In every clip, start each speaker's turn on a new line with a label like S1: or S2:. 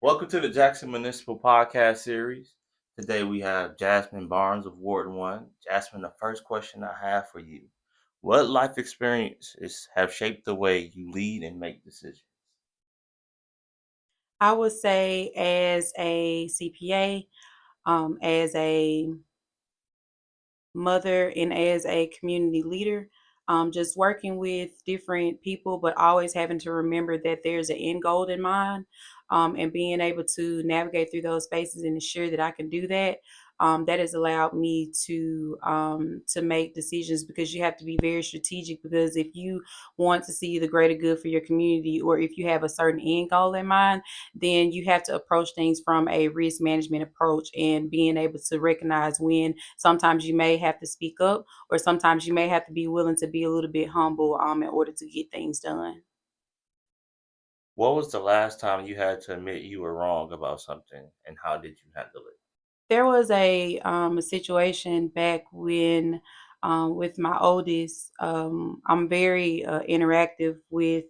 S1: Welcome to the Jackson Municipal Podcast Series. Today we have Jasmine Barnes of Ward 1. Jasmine, the first question I have for you. What life experiences have shaped the way you lead and make decisions?
S2: I would say as a CPA, as a mother, and as a community leader, just working with different people, but always having to remember that there's an end goal in mind, and being able to navigate through those spaces and ensure that I can do that. That has allowed me to make decisions because you have to be very strategic. Because if you want to see the greater good for your community, or if you have a certain end goal in mind, then you have to approach things from a risk management approach and being able to recognize when sometimes you may have to speak up, or sometimes you may have to be willing to be a little bit humble in order to get things done.
S1: What was the last time you had to admit you were wrong about something and how did you handle it?
S2: There was a situation back when, with my oldest. I'm very interactive with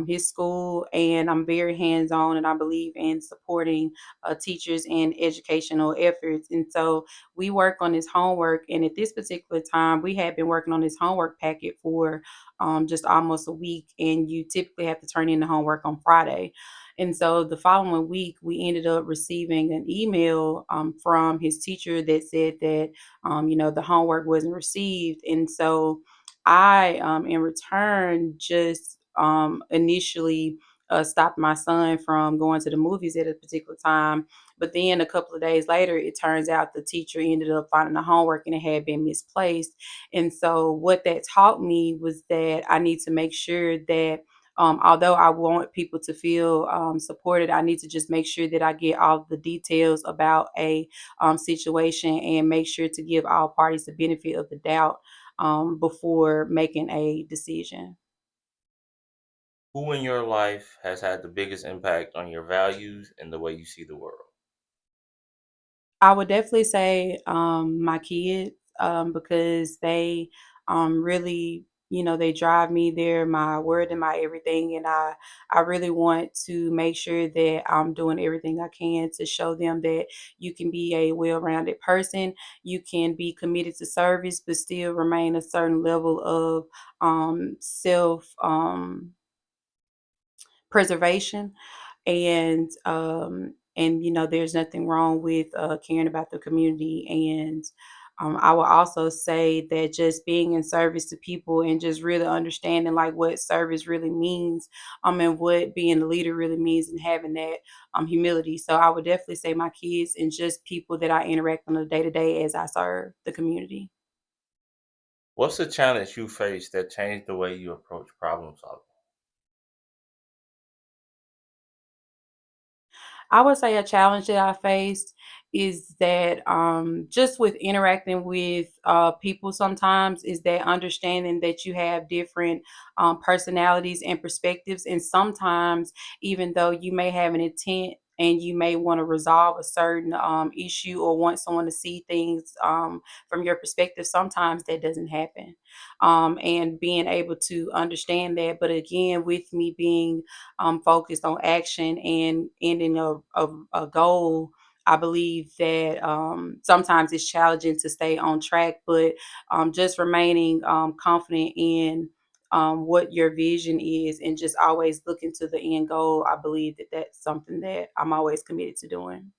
S2: his school, and I'm very hands on, and I believe in supporting teachers and educational efforts. And so we work on his homework, and at this particular time, we had been working on his homework packet for just almost a week, and you typically have to turn in the homework on Friday. And so the following week, we ended up receiving an email from his teacher that said that, the homework wasn't received. And so in return, just initially stopped my son from going to the movies at a particular time. But then a couple of days later, it turns out the teacher ended up finding the homework and it had been misplaced. And so what that taught me was that I need to make sure that, although I want people to feel supported, I need to just make sure that I get all the details about a situation, and make sure to give all parties the benefit of the doubt before making a decision.
S1: Who in your life has had the biggest impact on your values and the way you see the world?
S2: I would definitely say my kids, because they really, they drive me. They're my word and my everything, and I really want to make sure that I'm doing everything I can to show them that you can be a well-rounded person. You can be committed to service, but still remain a certain level of self. Preservation. And there's nothing wrong with caring about the community. And I will also say that just being in service to people and just really understanding like what service really means, and what being a leader really means, and having that humility. So I would definitely say my kids and just people that I interact on a day to day as I serve the community.
S1: What's a challenge you faced that changed the way you approach problem solving?
S2: I would say a challenge that I faced is that, just with interacting with people sometimes, is that understanding that you have different personalities and perspectives. And sometimes, even though you may have an intent and you may want to resolve a certain issue, or want someone to see things from your perspective, sometimes that doesn't happen. And being able to understand that. But again, with me being focused on action and ending a goal, I believe that sometimes it's challenging to stay on track, but just remaining confident in what your vision is, and just always looking to the end goal. I believe that that's something that I'm always committed to doing.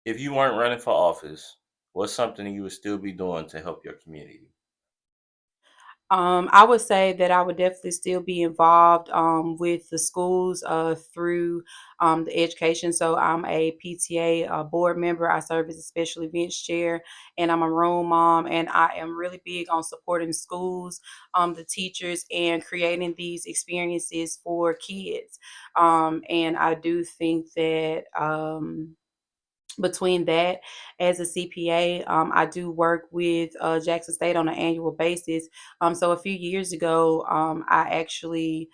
S1: If you weren't running for office, what's something you would still be doing to help your community?
S2: I would say that I would definitely still be involved with the schools through the education. So I'm a PTA board member. I serve as a special events chair, and I'm a room mom. And I am really big on supporting schools, the teachers, and creating these experiences for kids. And I do think that. Between that, as a CPA, I do work with Jackson State on an annual basis. So a few years ago, I actually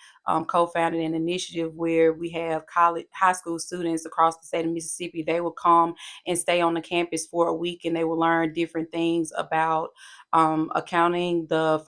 S2: co-founded an initiative where we have high school students across the state of Mississippi. They will come and stay on the campus for a week, and they will learn different things about accounting, the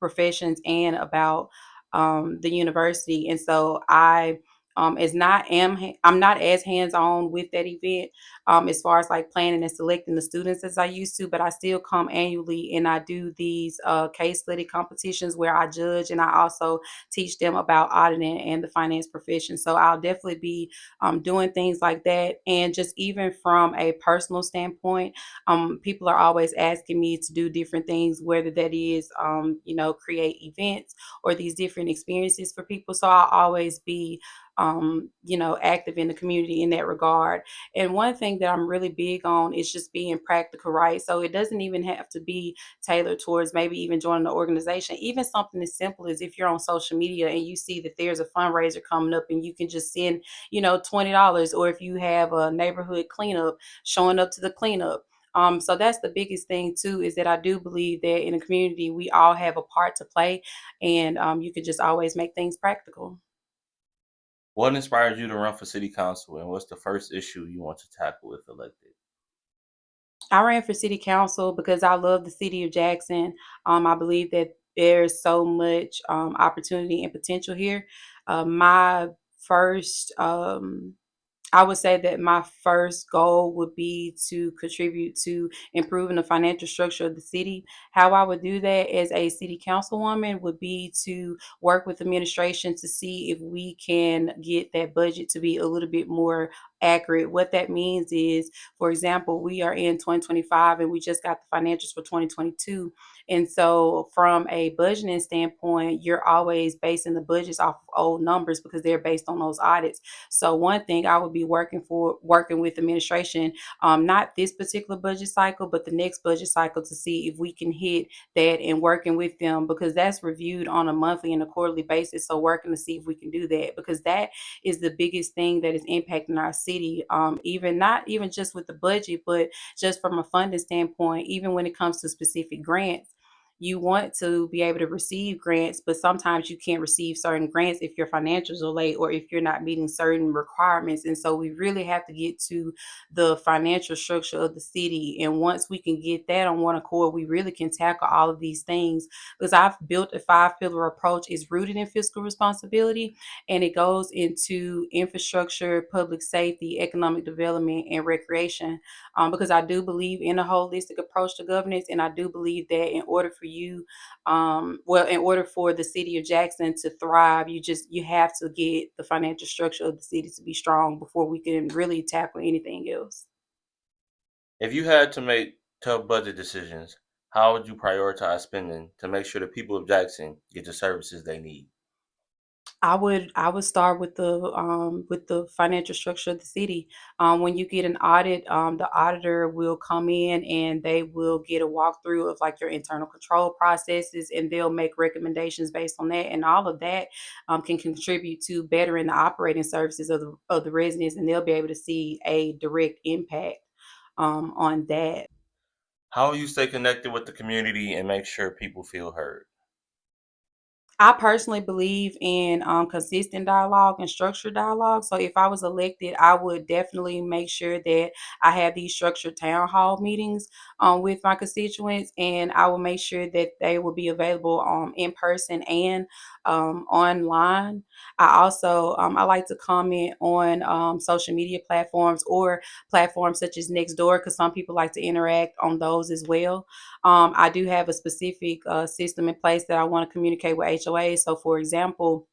S2: professions, and about the university. And so I as not am I'm not as hands on with that event as far as like planning and selecting the students as I used to, but I still come annually and I do these case study competitions where I judge and I also teach them about auditing and the finance profession. So I'll definitely be doing things like that. And just even from a personal standpoint, people are always asking me to do different things, whether that is, create events or these different experiences for people. So I'll always be active in the community in that regard. And one thing that I'm really big on is just being practical, right? So it doesn't even have to be tailored towards maybe even joining the organization. Even something as simple as if you're on social media and you see that there's a fundraiser coming up and you can just send, $20, or if you have a neighborhood cleanup, showing up to the cleanup. So that's the biggest thing too, is that I do believe that in a community we all have a part to play, and you can just always make things practical.
S1: What inspired you to run for city council, and what's the first issue you want to tackle if elected?
S2: I ran for city council because I love the city of Jackson. I believe that there's so much opportunity and potential here. My first I would say that my first goal would be to contribute to improving the financial structure of the city. How I would do that as a city councilwoman would be to work with administration to see if we can get that budget to be a little bit more accurate. What that means is, for example, we are in 2025 and we just got the financials for 2022. And so, from a budgeting standpoint, you're always basing the budgets off of old numbers because they're based on those audits. So one thing I would be working with administration, not this particular budget cycle, but the next budget cycle to see if we can hit that and working with them because that's reviewed on a monthly and a quarterly basis. So working to see if we can do that because that is the biggest thing that is impacting our city. Even not even just with the budget, but just from a funding standpoint, even when it comes to specific grants, you want to be able to receive grants, but sometimes you can't receive certain grants if your financials are late or if you're not meeting certain requirements. And so we really have to get to the financial structure of the city. And once we can get that on one accord, we really can tackle all of these things. Because I've built a five-pillar approach, is rooted in fiscal responsibility, and it goes into infrastructure, public safety, economic development, and recreation. Because I do believe in a holistic approach to governance, and I do believe that in order for you, in order for the city of Jackson to thrive, you have to get the financial structure of the city to be strong before we can really tackle anything else.
S1: If you had to make tough budget decisions, how would you prioritize spending to make sure the people of Jackson get the services they need?
S2: I would start with the financial structure of the city. When you get an audit, the auditor will come in and they will get a walkthrough of like your internal control processes, and they'll make recommendations based on that, and all of that can contribute to bettering the operating services of the residents, and they'll be able to see a direct impact on that.
S1: How will you stay connected with the community and make sure people feel heard?
S2: I personally believe in consistent dialogue and structured dialogue. So if I was elected, I would definitely make sure that I have these structured town hall meetings with my constituents, and I will make sure that they will be available in person and online. I like to comment on social media platforms or platforms such as Nextdoor because some people like to interact on those as well. I do have a specific system in place that I want to communicate with HOA. So, for example,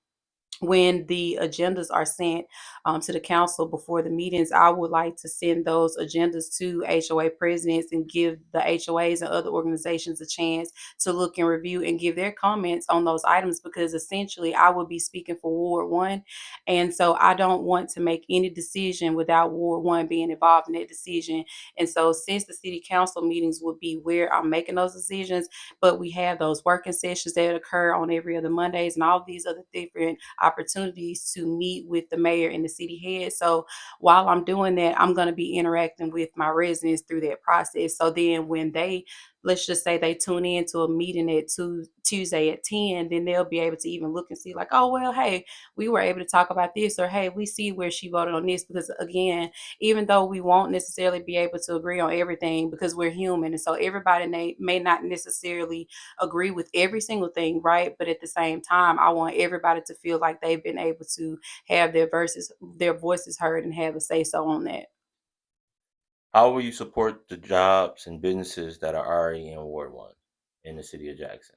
S2: when the agendas are sent to the council before the meetings, I would like to send those agendas to HOA presidents and give the HOAs and other organizations a chance to look and review and give their comments on those items because essentially I will be speaking for Ward 1. And so I don't want to make any decision without Ward 1 being involved in that decision. And so since the city council meetings will be where I'm making those decisions, but we have those working sessions that occur on every other Mondays and all of these other different opportunities to meet with the mayor and the city head. So while I'm doing that, I'm going to be interacting with my residents through that process. So then when they let's just say they tune in to a meeting at Tuesday at 10, then they'll be able to even look and see like, oh well, hey, we were able to talk about this, or hey, we see where she voted on this. Because again, even though we won't necessarily be able to agree on everything because we're human, and so everybody may not necessarily agree with every single thing, right? But at the same time, I want everybody to feel like they've been able to have their voices heard and have a say so on that.
S1: How will you support the jobs and businesses that are already in Ward 1 in the city of Jackson?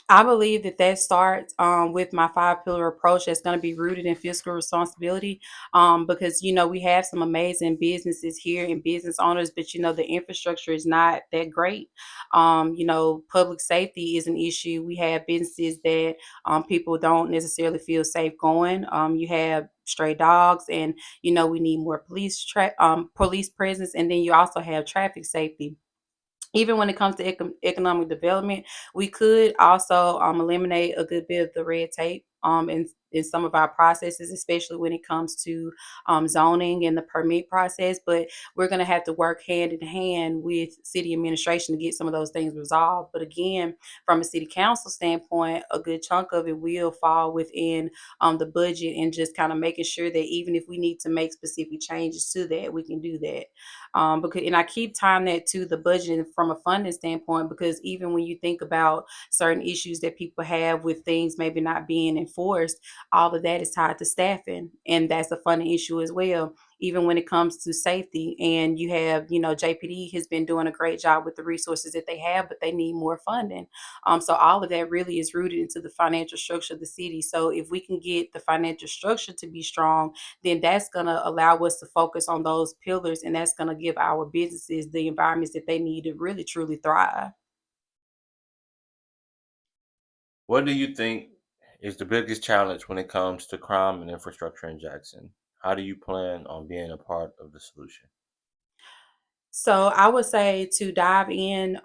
S2: I believe that starts with my five pillar approach that's going to be rooted in fiscal responsibility. Because we have some amazing businesses here and business owners, but the infrastructure is not that great. Public safety is an issue. We have businesses that people don't necessarily feel safe going. You have stray dogs, and we need more police presence, and then you also have traffic safety. Even when it comes to economic development, we could also eliminate a good bit of the red tape in some of our processes, especially when it comes to zoning and the permit process. But we're going to have to work hand in hand with city administration to get some of those things resolved. But again, from a city council standpoint, a good chunk of it will fall within the budget, and just kind of making sure that even if we need to make specific changes to that, we can do that. Because and I keep tying that to the budget from a funding standpoint, because even when you think about certain issues that people have with things maybe not being enforced, all of that is tied to staffing, and that's a funding issue as well. Even when it comes to safety, and you have, JPD has been doing a great job with the resources that they have, but they need more funding. So all of that really is rooted into the financial structure of the city. So if we can get the financial structure to be strong, then that's going to allow us to focus on those pillars, and that's going to give our businesses the environments that they need to really truly thrive.
S1: What do you think is the biggest challenge when it comes to crime and infrastructure in Jackson? How do you plan on being a part of the solution?
S2: So I would say to dive in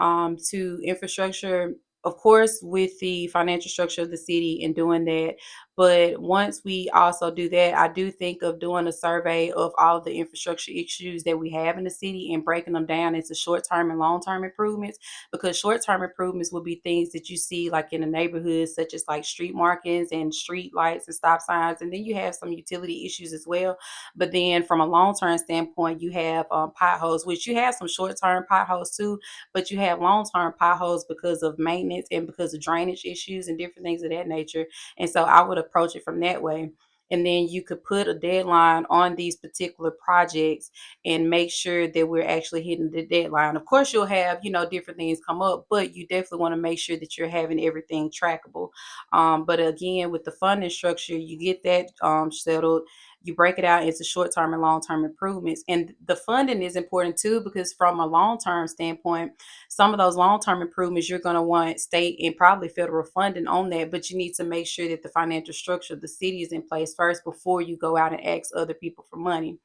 S2: to infrastructure, of course, with the financial structure of the city and doing that. But once we also do that, I do think of doing a survey of all of the infrastructure issues that we have in the city and breaking them down into short term and long term improvements. Because short term improvements will be things that you see like in the neighborhoods, such as like street markings and street lights and stop signs. And then you have some utility issues as well. But then from a long term standpoint, you have potholes, which you have some short term potholes too, but you have long term potholes because of maintenance and because of drainage issues and different things of that nature. And so I would approach it from that way. And then you could put a deadline on these particular projects and make sure that we're actually hitting the deadline. Of course, you'll have, different things come up, but you definitely want to make sure that you're having everything trackable. But again, with the funding structure, you get that settled. You break it out into short term and long term improvements. And the funding is important too, because from a long term standpoint, some of those long term improvements, you're going to want state and probably federal funding on that. But you need to make sure that the financial structure of the city is in place first before you go out and ask other people for money.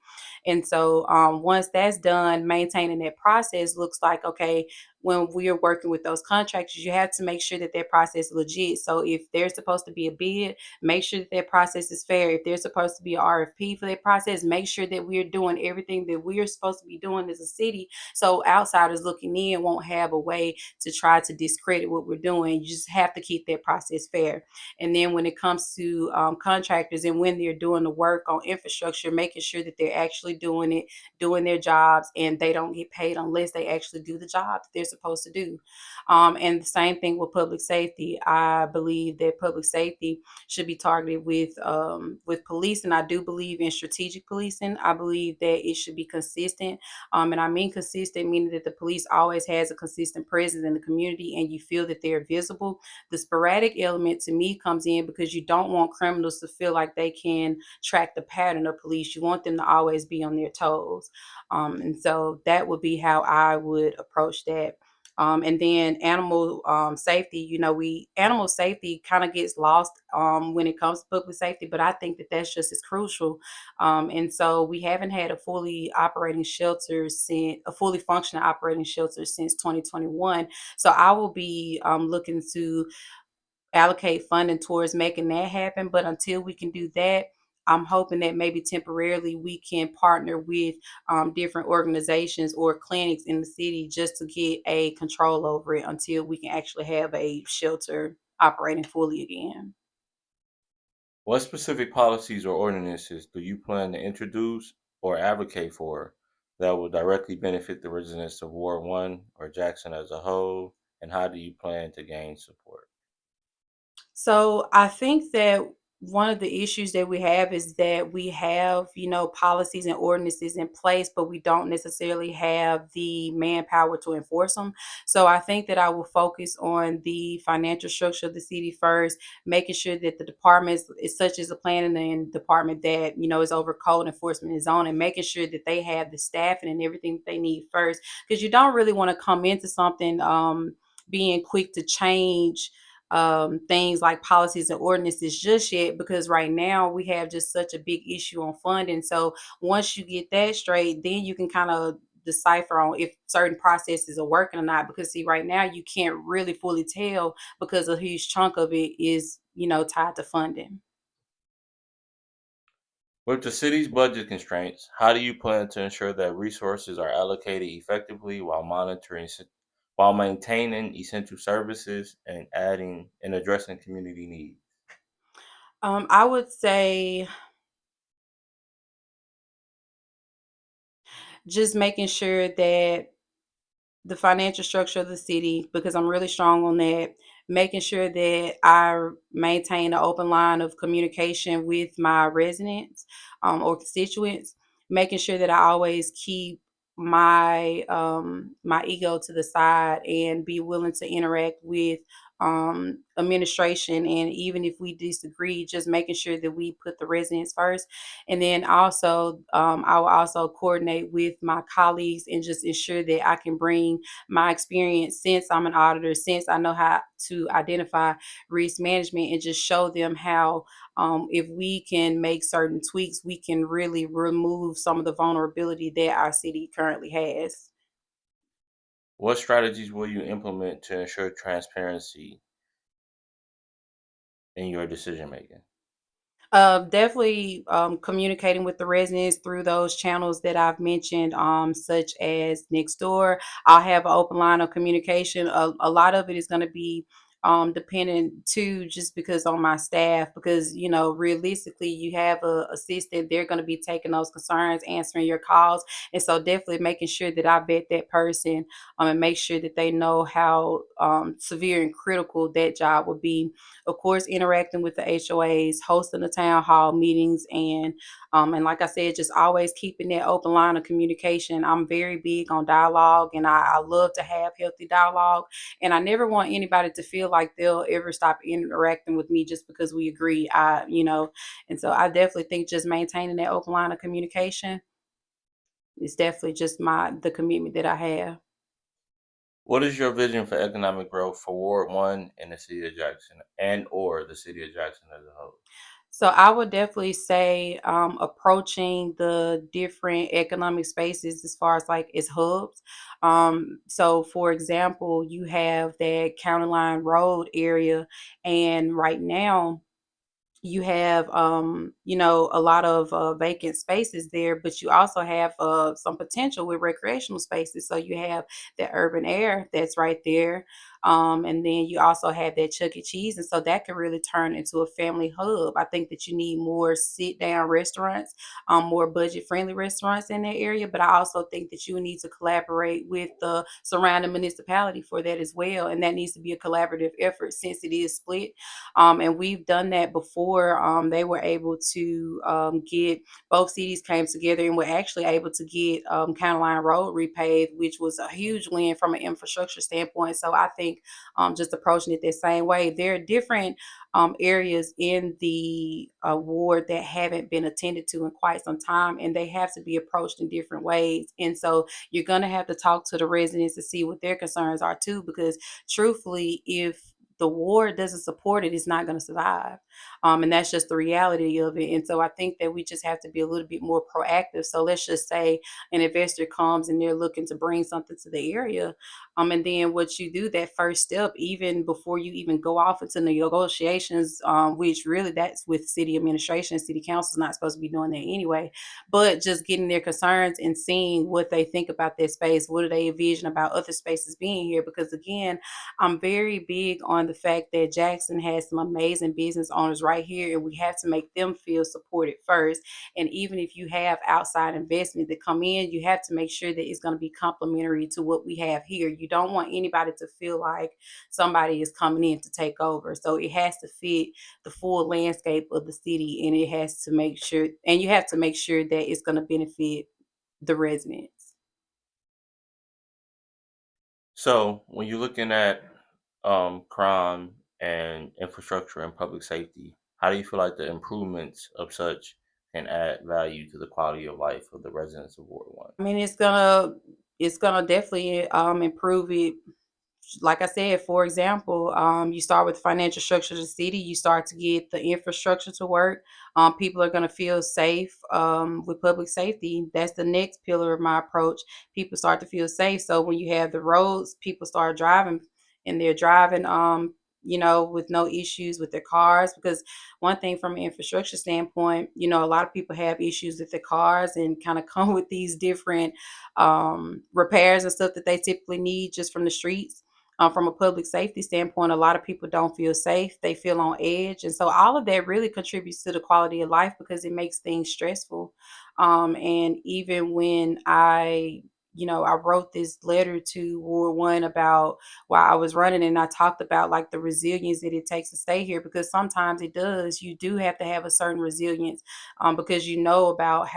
S2: And so once that's done, maintaining that process looks like, okay, when we are working with those contractors, you have to make sure that that process is legit. So if there's supposed to be a bid, make sure that that process is fair. If there's supposed to be an RFP for that process, make sure that we're doing everything that we're supposed to be doing as a city, so outsiders looking in won't have a way to try to discredit what we're doing. You just have to keep that process fair. And then when it comes to contractors and when they're doing the work on infrastructure, making sure that they're actually doing it, doing their jobs, and they don't get paid unless they actually do the job that they're supposed to do. And the same thing with public safety. I believe that public safety should be targeted with police, and I do believe in strategic policing. I believe that it should be consistent, and I mean consistent meaning that the police always has a consistent presence in the community, and you feel that they're visible. The sporadic element to me comes in because you don't want criminals to feel like they can track the pattern of police. You want them to always be on their toes, and so that would be how I would approach that. And then animal safety, we animal safety kind of gets lost when it comes to public safety, but I think that that's just as crucial. And so we haven't had a fully functioning operating shelter since 2021. So I will be looking to allocate funding towards making that happen. But until we can do that, I'm hoping that maybe temporarily we can partner with different organizations or clinics in the city just to get a control over it until we can actually have a shelter operating fully again.
S1: What specific policies or ordinances do you plan to introduce or advocate for that will directly benefit the residents of Ward 1 or Jackson as a whole? And how do you plan to gain support?
S2: So I think that one of the issues that we have is that we have, policies and ordinances in place, but we don't necessarily have the manpower to enforce them. So I think that I will focus on the financial structure of the city first, making sure that the departments, such as the planning and department that, is over code enforcement and zoning, making sure that they have the staffing and everything that they need first. Because you don't really want to come into something being quick to change things like policies and ordinances just yet, because right now we have just such a big issue on funding. So once you get that straight, then you can kind of decipher on if certain processes are working or not. Because see, right now you can't really fully tell because a huge chunk of it is, tied to funding.
S1: With the city's budget constraints, how do you plan to ensure that resources are allocated effectively while maintaining essential services and adding and addressing community needs?
S2: I would say just making sure that the financial structure of the city, because I'm really strong on that. Making sure that I maintain an open line of communication with my residents or constituents. Making sure that I always keep my ego to the side and be willing to interact with administration, and even if we disagree, just making sure that we put the residents first. And then also I will also coordinate with my colleagues and just ensure that I can bring my experience, since I'm an auditor, since I know how to identify risk management, and just show them how if we can make certain tweaks, we can really remove some of the vulnerability that our city currently has.
S1: What strategies will you implement to ensure transparency in your decision making?
S2: Definitely communicating with the residents through those channels that I've mentioned, such as next door. I'll have an open line of communication. A lot of it is going to be dependent too, just because on my staff, because realistically, you have a assistant, they're going to be taking those concerns, answering your calls, and so definitely making sure that I vet that person and make sure that they know how severe and critical that job would be. Of course, interacting with the HOAs, hosting the town hall meetings, and like I said, just always keeping that open line of communication. I'm very big on dialogue, and I love to have healthy dialogue. And I never want anybody to feel like they'll ever stop interacting with me just because we agree. And so I definitely think just maintaining that open line of communication is definitely just the commitment that I have.
S1: What is your vision for economic growth for Ward 1 and the city of Jackson and or the city of Jackson as a whole?
S2: So I would definitely say approaching the different economic spaces as far as like its hubs. So for example, you have that County Line Road area, and right now you have a lot of vacant spaces there, but you also have some potential with recreational spaces. So you have the urban air that's right there, and then you also have that Chuck E. Cheese, and so that could really turn into a family hub. I think that you need more sit down restaurants, more budget friendly restaurants in that area, but I also think that you need to collaborate with the surrounding municipality for that as well, and that needs to be a collaborative effort since it is split. And we've done that before. They were able to get both cities came together and were actually able to get County Line Road repaved, which was a huge win from an infrastructure standpoint. So I think just approaching it the same way. There are different areas in the ward that haven't been attended to in quite some time, and they have to be approached in different ways. And so you're going to have to talk to the residents to see what their concerns are too, because truthfully, if the ward doesn't support it, it's not going to survive. And that's just the reality of it. And so I think that we just have to be a little bit more proactive. So let's just say an investor comes and they're looking to bring something to the area. And then what you do, that first step, even before you even go off into negotiations, which really that's with city administration, city council is not supposed to be doing that anyway, but just getting their concerns and seeing what they think about their space. What do they envision about other spaces being here? Because again, I'm very big on the fact that Jackson has some amazing business owners right here, and we have to make them feel supported first. And even if you have outside investment that come in, you have to make sure that it's going to be complementary to what we have here. You don't want anybody to feel like somebody is coming in to take over. So it has to fit the full landscape of the city, and it has to make sure, and you have to make sure that it's going to benefit the residents.
S1: So when you're looking at crime and infrastructure and public safety, how do you feel like the improvements of such can add value to the quality of life of the residents of Ward One?
S2: I mean, it's gonna definitely improve it. Like I said, for example, you start with the financial structure of the city, you start to get the infrastructure to work. People are going to feel safe with public safety. That's the next pillar of my approach. People start to feel safe. So when you have the roads, people start driving and they're driving, with no issues with their cars. Because one thing from an infrastructure standpoint, a lot of people have issues with their cars and kind of come with these different repairs and stuff that they typically need just from the streets. From a public safety standpoint, a lot of people don't feel safe. They feel on edge. And so all of that really contributes to the quality of life because it makes things stressful. And even when I wrote this letter to Ward One about while I was running, and I talked about like the resilience that it takes to stay here, because sometimes it does. You do have to have a certain resilience, because you know about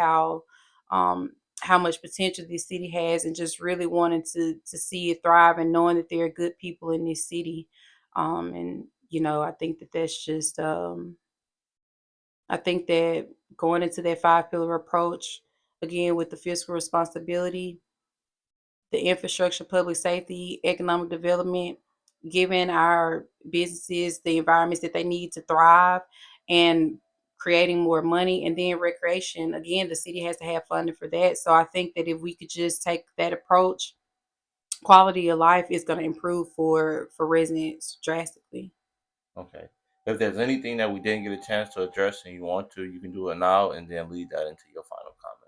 S2: um, how much potential this city has, and just really wanting to see it thrive and knowing that there are good people in this city. And I think that that's just I think that going into that five pillar approach again with the fiscal responsibility, the infrastructure, public safety, economic development, giving our businesses the environments that they need to thrive, and creating more money. And then recreation, again, the city has to have funding for that. So I think that if we could just take that approach, quality of life is going to improve for residents drastically.
S1: Okay. If there's anything that we didn't get a chance to address and you want to, you can do it now and then lead that into your final comment.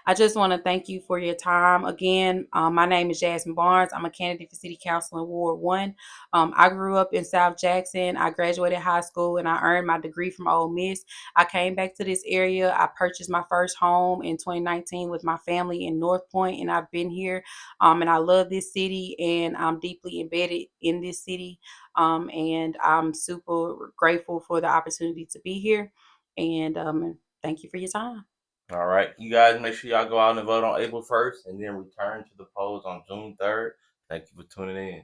S2: I just want to thank you for your time. Again, my name is Jasmine Barnes. I'm a candidate for City Council in Ward 1. I grew up in South Jackson. I graduated high school and I earned my degree from Ole Miss. I came back to this area. I purchased my first home in 2019 with my family in North Point, and I've been here. And I love this city, and I'm deeply embedded in this city. And I'm super grateful for the opportunity to be here. And thank you for your time.
S1: All right. You guys make sure y'all go out and vote on April 1st and then return to the polls on June 3rd. Thank you for tuning in.